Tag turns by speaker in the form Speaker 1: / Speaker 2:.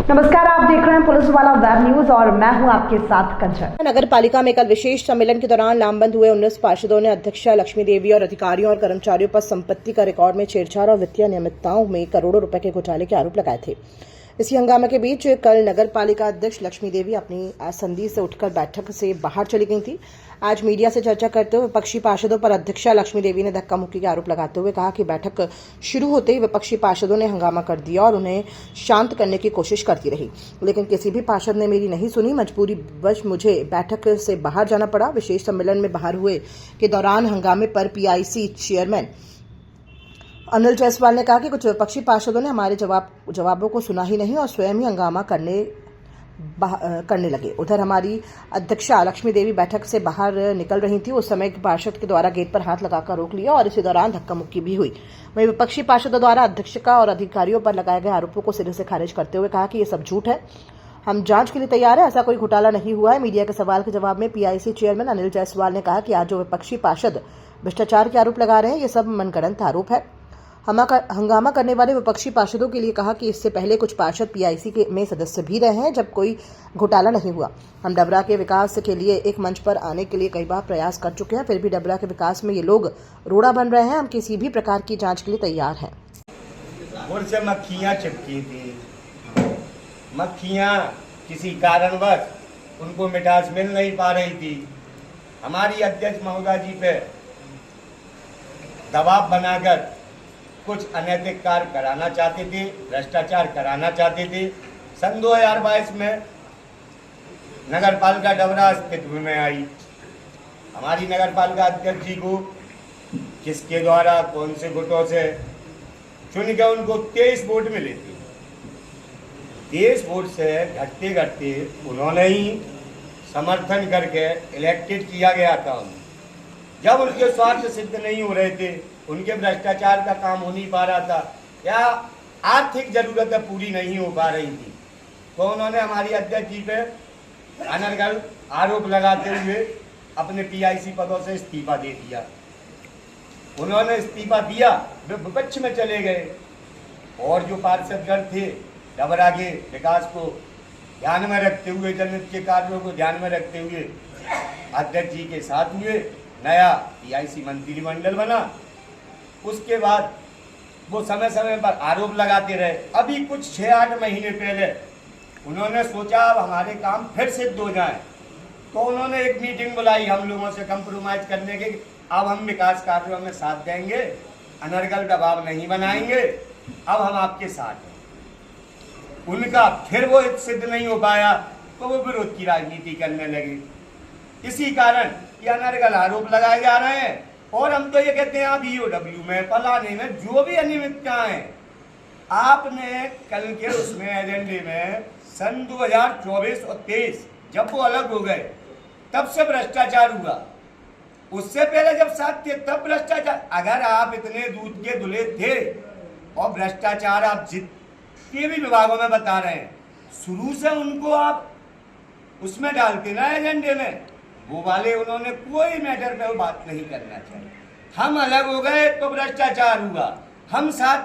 Speaker 1: नमस्कार, आप देख रहे हैं पुलिस वाला वेब न्यूज और मैं हूं आपके साथ कंचन।
Speaker 2: नगर पालिका में कल विशेष सम्मेलन के दौरान लामबंद हुए 19 पार्षदों ने अध्यक्षा लक्ष्मी देवी और अधिकारियों और कर्मचारियों पर संपत्ति का रिकॉर्ड में छेड़छाड़ और वित्तीय अनियमितताओं में करोड़ों रुपए के घोटाले के आरोप लगाए थे। इसी हंगामे के बीच कल नगर पालिका अध्यक्ष लक्ष्मी देवी अपनी आसंदी से उठकर बैठक से बाहर चली गई थी। आज मीडिया से चर्चा करते हुए विपक्षी पार्षदों पर अध्यक्षा लक्ष्मी देवी ने धक्का मुक्की के आरोप लगाते हुए कहा कि बैठक शुरू होते ही विपक्षी पार्षदों ने हंगामा कर दिया और उन्हें शांत करने की कोशिश करती रही, लेकिन किसी भी पार्षद ने मेरी नहीं सुनी। मजबूरीवश मुझे बैठक से बाहर जाना पड़ा। विशेष सम्मेलन में बाहर हुए के दौरान हंगामे पर पीआईसी चेयरमैन अनिल जायसवाल ने कहा कि कुछ विपक्षी पार्षदों ने हमारे जवाबों को सुना ही नहीं और स्वयं ही हंगामा करने लगे। उधर हमारी अध्यक्षा लक्ष्मी देवी बैठक से बाहर निकल रही थी। उस समय एक पार्षद के द्वारा गेट पर हाथ लगाकर रोक लिया और इसी दौरान धक्का मुक्की भी हुई। वहीं विपक्षी पार्षदों द्वारा अध्यक्षा और अधिकारियों पर लगाए गए आरोपों को सिरे से खारिज करते हुए कहा कि ये सब झूठ है, हम जांच के लिए तैयार है, ऐसा कोई घोटाला नहीं हुआ है। मीडिया के सवाल के जवाब में पीआईसी चेयरमैन अनिल जायसवाल ने कहा कि आज जो विपक्षी पार्षद भ्रष्टाचार के आरोप लगा रहे हैं, ये सब मनगढ़ंत आरोप है। हंगामा करने वाले विपक्षी पार्षदों के लिए कहा कि इससे पहले कुछ पार्षद पीआईसी के में सदस्य भी रहे हैं जब कोई घोटाला नहीं हुआ। हम डबरा के विकास के लिए एक मंच पर आने के लिए कई बार प्रयास कर चुके हैं, फिर भी डबरा के विकास में ये लोग रोड़ा बन रहे हैं। हम किसी भी प्रकार की जांच के लिए तैयार हैं।
Speaker 3: से मक्खियां चिपकी थी, मक्खियां किसी कारणवश उनको मिठास मिल नहीं पा रही थी। हमारी अध्यक्ष महोदया जी पे दबाव बनाकर कुछ अनैतिक कार्य कराना चाहते थे, भ्रष्टाचार कराना चाहते थे। सन 2022 में नगर पालिका डबरा अस्तित्व में आई। हमारी नगर पालिका अध्यक्ष जी को किसके द्वारा कौन से गुटों से चुन के उनको 23 वोट मिले थे। 23 वोट से घटते घटते उन्होंने ही समर्थन करके इलेक्टेड किया गया था। जब उनके स्वार्थ सिद्ध नहीं हो रहे थे, उनके भ्रष्टाचार का काम हो नहीं पा रहा था या आर्थिक जरूरतें पूरी नहीं हो पा रही थी, तो उन्होंने हमारी अध्यक्ष जी पे अनर्गल आरोप लगाते हुए अपने पीआईसी पदों से इस्तीफा दे दिया। उन्होंने इस्तीफा दिया, वे विपक्ष में चले गए और जो पार्षदगण थे डबरा के विकास को ध्यान में रखते हुए, जनहित के कार्यों को ध्यान में रखते हुए अध्यक्ष जी के साथ हुए। नया पीआईसी मंत्रिमंडल बना। उसके बाद वो समय समय पर आरोप लगाते रहे। अभी कुछ 6-8 महीने पहले उन्होंने सोचा अब हमारे काम फिर सिद्ध हो जाए, तो उन्होंने एक मीटिंग बुलाई हम लोगों से कंप्रोमाइज करने के। अब हम विकास कार्यों में साथ देंगे, अनर्गल दबाव नहीं बनाएंगे, अब हम आपके साथ हैं। उनका फिर वो सिद्ध नहीं हो पाया तो वो विरोध की राजनीति करने लगे। इसी कारण ये अनर्गल आरोप लगाए जा रहे हैं और हम तो ये कहते हैं आप ईओडब्ल्यू में फलाने में जो भी अनियमितताएं हैं, आपने कल के उसमें एजेंडे में सन 2024 और 23 जब वो अलग हो गए तब से भ्रष्टाचार हुआ। उससे पहले जब साथ थे तब भ्रष्टाचार। अगर आप इतने दूध के धुले थे और भ्रष्टाचार आप जितने भी विभागों में बता रहे हैं, शुरू से उनको आप उसमें डालते ना एजेंडे में, वो वाले उन्होंने कोई मैटर पे बात नहीं करना चाहिए। हम अलग हो गए तो भ्रष्टाचार हुआ, हम साथ